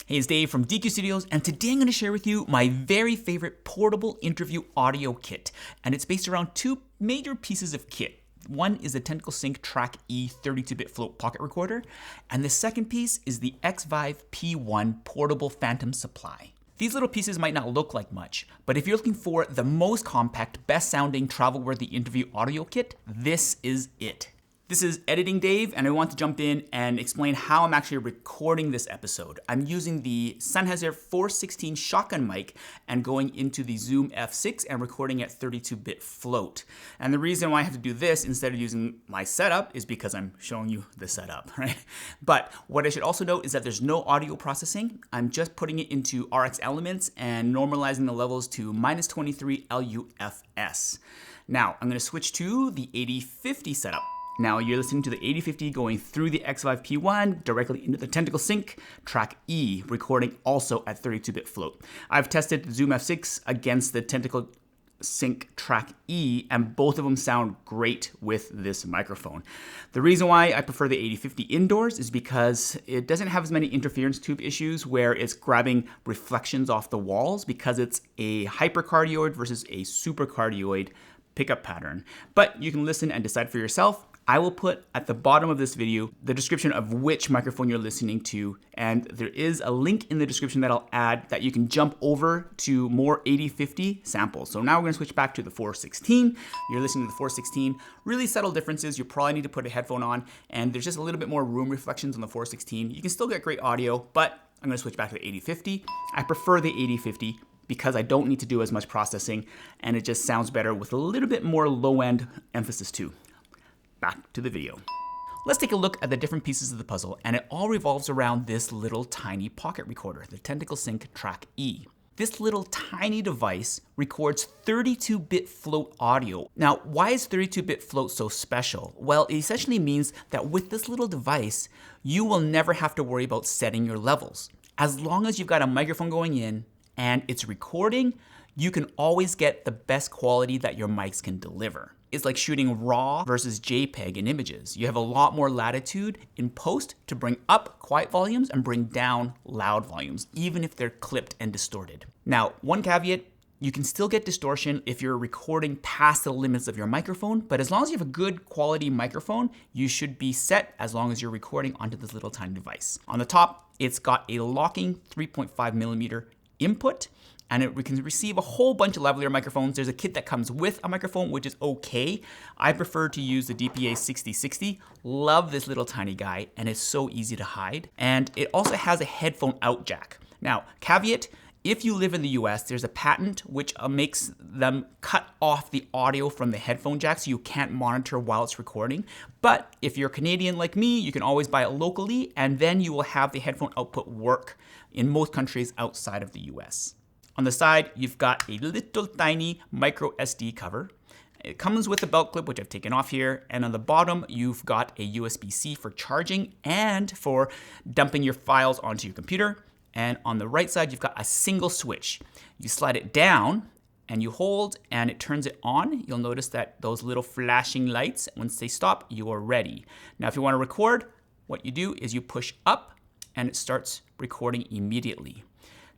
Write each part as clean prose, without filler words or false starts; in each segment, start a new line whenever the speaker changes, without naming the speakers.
Hey, it's Dave from DQ Studios, and today I'm going to share with you my very favorite portable interview audio kit. And it's based around two major pieces of kit. One is the Tentacle Sync Track E 32-bit float pocket recorder, and the second piece is the Xvive P1 portable phantom supply. These little pieces might not look like much, but if you're looking for the most compact, best sounding, travel-worthy interview audio kit, this is it. This is Editing Dave, and I want to jump in and explain how I'm actually recording this episode. I'm using the Sennheiser 416 shotgun mic and going into the Zoom F6 and recording at 32-bit float. And the reason why I have to do this instead of using my setup is because I'm showing you the setup, right? But what I should also note is that there's no audio processing. I'm just putting it into RX Elements and normalizing the levels to -23 LUFS. Now, I'm gonna switch to the 8050 setup. Now you're listening to the 8050 going through the Xvive P1 directly into the Tentacle Sync Track E, recording also at 32-bit float. I've tested the Zoom F6 against the Tentacle Sync Track E, and both of them sound great with this microphone. The reason why I prefer the 8050 indoors is because it doesn't have as many interference tube issues where it's grabbing reflections off the walls, because it's a hypercardioid versus a supercardioid pickup pattern. But you can listen and decide for yourself. I will put at the bottom of this video the description of which microphone you're listening to, and there is a link in the description that I'll add that you can jump over to more 8050 samples. So now we're gonna switch back to the 416. You're listening to the 416. Really subtle differences. You probably need to put a headphone on, and there's just a little bit more room reflections on the 416. You can still get great audio, but I'm gonna switch back to the 8050. I prefer the 8050 because I don't need to do as much processing, and it just sounds better with a little bit more low-end emphasis too. Back to the video. Let's take a look at the different pieces of the puzzle, and it all revolves around this little tiny pocket recorder, the Tentacle Sync Track E. This little tiny device records 32-bit float audio. Now, why is 32-bit float so special? Well, it essentially means that with this little device, you will never have to worry about setting your levels. As long as you've got a microphone going in and it's recording, you can always get the best quality that your mics can deliver. It's like shooting RAW versus JPEG in images. You have a lot more latitude in post to bring up quiet volumes and bring down loud volumes, even if they're clipped and distorted. Now, one caveat, you can still get distortion if you're recording past the limits of your microphone, but as long as you have a good quality microphone, you should be set as long as you're recording onto this little tiny device. On the top, it's got a locking 3.5mm input, and we can receive a whole bunch of lavalier microphones. There's a kit that comes with a microphone, which is okay. I prefer to use the DPA 6060. Love this little tiny guy, and it's so easy to hide. And it also has a headphone out jack. Now, caveat, if you live in the US, there's a patent which makes them cut off the audio from the headphone jack so you can't monitor while it's recording. But if you're Canadian like me, you can always buy it locally, and then you will have the headphone output work in most countries outside of the US. On the side, you've got a little tiny micro SD cover. It comes with a belt clip, which I've taken off here. And on the bottom, you've got a USB-C for charging and for dumping your files onto your computer. And on the right side, you've got a single switch. You slide it down and you hold and it turns it on. You'll notice that those little flashing lights, once they stop, you are ready. Now, if you want to record, what you do is you push up and it starts recording immediately.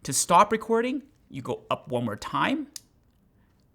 To stop recording, you go up one more time,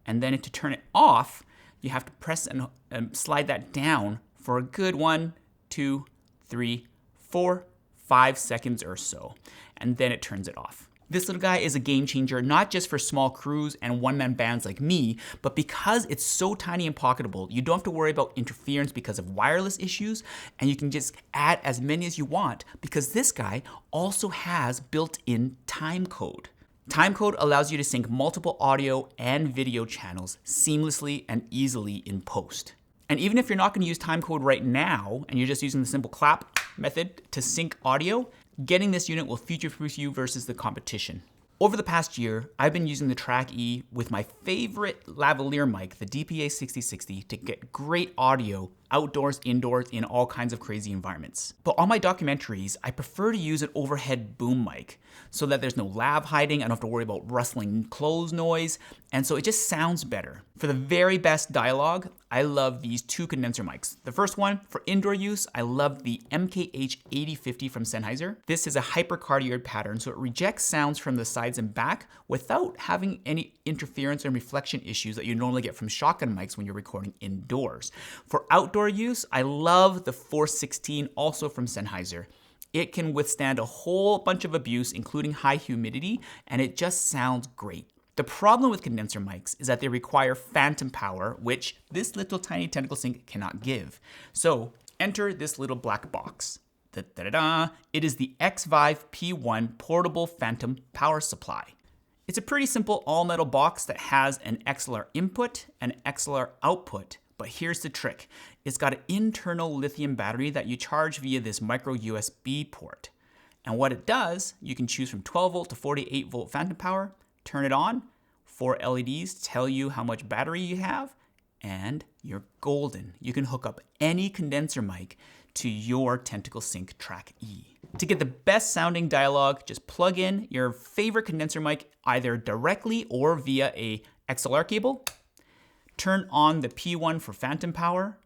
and then to turn it off, you have to press and slide that down for a good 1, 2, 3, 4, 5 seconds or so, and then it turns it off. This little guy is a game changer, not just for small crews and one-man bands like me, but because it's so tiny and pocketable, you don't have to worry about interference because of wireless issues, and you can just add as many as you want because this guy also has built-in timecode. Timecode allows you to sync multiple audio and video channels seamlessly and easily in post. And even if you're not going to use timecode right now, and you're just using the simple clap method to sync audio, getting this unit will future-proof you versus the competition. Over the past year, I've been using the Track E with my favorite lavalier mic, the DPA 6060, to get great audio outdoors, indoors, in all kinds of crazy environments. But on my documentaries, I prefer to use an overhead boom mic so that there's no lav hiding, I don't have to worry about rustling clothes noise, and so it just sounds better. For the very best dialogue, I love these two condenser mics. The first one, for indoor use, I love the MKH8050 from Sennheiser. This is a hypercardioid pattern, so it rejects sounds from the sides and back without having any interference and reflection issues that you normally get from shotgun mics when you're recording indoors. For outdoor use, I love the FE416, also from Sennheiser. It can withstand a whole bunch of abuse, including high humidity, and it just sounds great. The problem with condenser mics is that they require phantom power, which this little tiny Tentacle Sync cannot give. So enter this little black box. Da-da-da-da. It is the Xvive P1 portable phantom power supply. It's a pretty simple all-metal box that has an XLR input and XLR output. But here's the trick. It's got an internal lithium battery that you charge via this micro USB port. And what it does, you can choose from 12 volt to 48 volt phantom power, turn it on, 4 LEDs tell you how much battery you have, and you're golden. You can hook up any condenser mic to your Tentacle Sync Track E. To get the best sounding dialogue, just plug in your favorite condenser mic either directly or via a XLR cable, turn on the P1 for phantom power,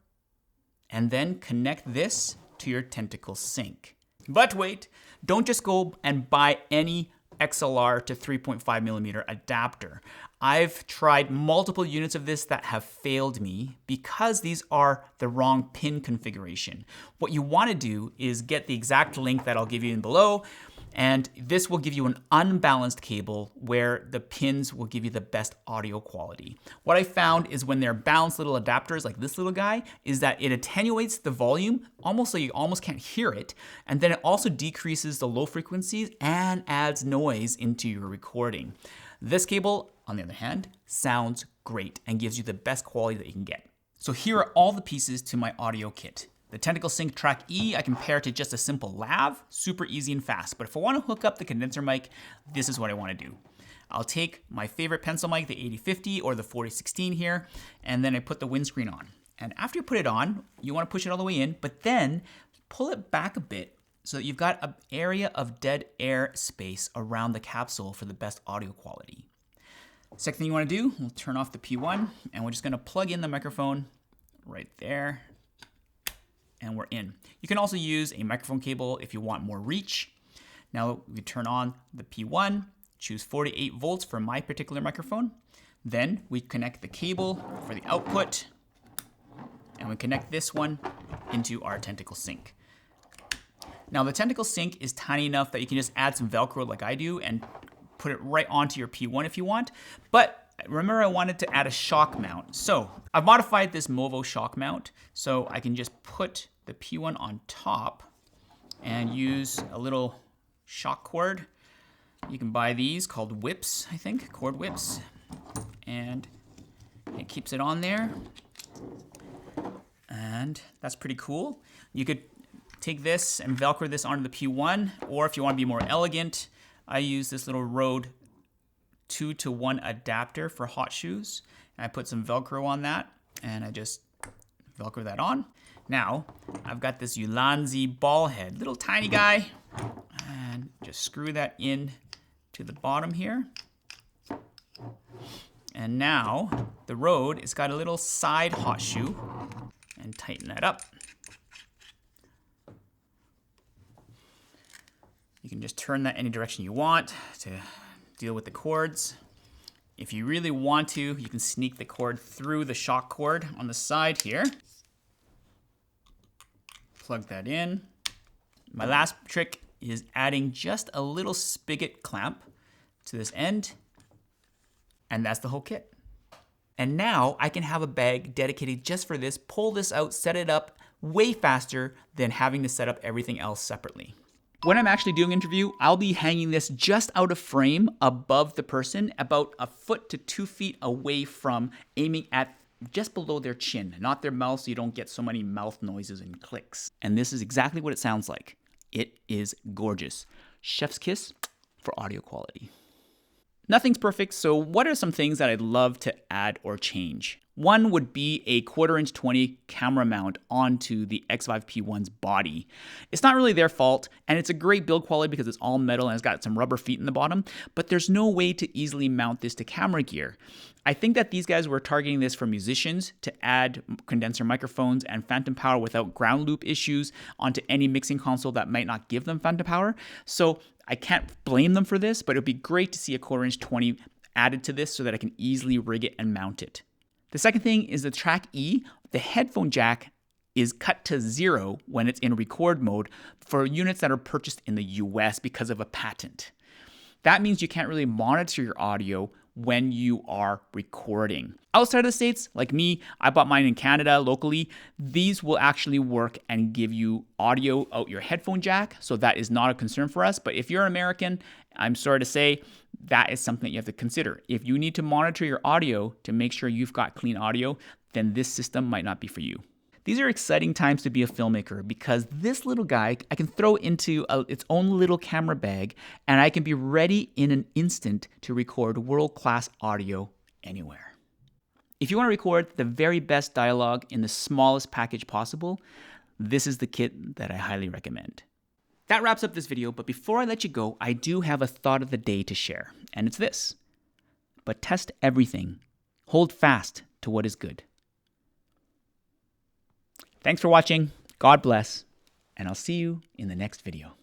and then connect this to your Tentacle Sync. But wait, don't just go and buy any XLR to 3.5mm adapter. I've tried multiple units of this that have failed me because these are the wrong pin configuration. What you want to do is get the exact link that I'll give you in below, and this will give you an unbalanced cable where the pins will give you the best audio quality. What I found is when they're balanced little adapters like this little guy, is that it attenuates the volume almost so you almost can't hear it, and then it also decreases the low frequencies and adds noise into your recording. This cable, on the other hand, sounds great and gives you the best quality that you can get. So here are all the pieces to my audio kit. The Tentacle Sync Track E, I compare to just a simple lav, super easy and fast. But if I want to hook up the condenser mic, this is what I want to do. I'll take my favorite pencil mic, the 8050 or the 4016 here, and then I put the windscreen on. And after you put it on, you want to push it all the way in, but then pull it back a bit so that you've got an area of dead air space around the capsule for the best audio quality. Second thing you want to do, we'll turn off the P1, and we're just going to plug in the microphone right there. And we're in. You can also use a microphone cable if you want more reach. Now we turn on the P1, choose 48 volts for my particular microphone. Then we connect the cable for the output, and we connect this one into our Tentacle Sync. Now the Tentacle Sync is tiny enough that you can just add some Velcro like I do and put it right onto your P1 if you want. But remember, I wanted to add a shock mount. So I've modified this Movo shock mount so I can just put the P1 on top and use a little shock cord. You can buy these called whips, I think, cord whips. And it keeps it on there. And that's pretty cool. You could take this and Velcro this onto the P1, or if you want to be more elegant, I use this little Rode 2-to-1 adapter for hot shoes. And I put some Velcro on that, and I just Velcro that on. Now, I've got this Ulanzi ball head, little tiny guy, and just screw that in to the bottom here. And now, the Rode, it's got a little side hot shoe, and tighten that up. You can just turn that any direction you want to deal with the cords. If you really want to, you can sneak the cord through the shock cord on the side here. Plug that in. My last trick is adding just a little spigot clamp to this end, and that's the whole kit. And now I can have a bag dedicated just for this, pull this out, set it up way faster than having to set up everything else separately. When I'm actually doing an interview, I'll be hanging this just out of frame above the person, about 1 foot to 2 feet away from, aiming at just below their chin, not their mouth, so you don't get so many mouth noises and clicks. And this is exactly what it sounds like. It is gorgeous. Chef's kiss for audio quality. Nothing's perfect, so what are some things that I'd love to add or change? One would be a 1/4" 20 camera mount onto the Xvive P1's body. It's not really their fault, and it's a great build quality because it's all metal and it's got some rubber feet in the bottom, but there's no way to easily mount this to camera gear. I think that these guys were targeting this for musicians to add condenser microphones and phantom power without ground loop issues onto any mixing console that might not give them phantom power. So I can't blame them for this, but it would be great to see a 1/4" 20 added to this so that I can easily rig it and mount it. The second thing is the track E. The headphone jack is cut to 0 when it's in record mode for units that are purchased in the US because of a patent. That means you can't really monitor your audio when you are recording. Outside of the States, like me, I bought mine in Canada locally. These will actually work and give you audio out your headphone jack, so that is not a concern for us. But if you're an American, I'm sorry to say, that is something that you have to consider. If you need to monitor your audio to make sure you've got clean audio, then this system might not be for you. These are exciting times to be a filmmaker because this little guy I can throw into its own little camera bag and I can be ready in an instant to record world-class audio anywhere. If you want to record the very best dialogue in the smallest package possible, this is the kit that I highly recommend. That wraps up this video, but before I let you go, I do have a thought of the day to share, and it's this. But test everything. Hold fast to what is good. Thanks for watching, God bless, and I'll see you in the next video.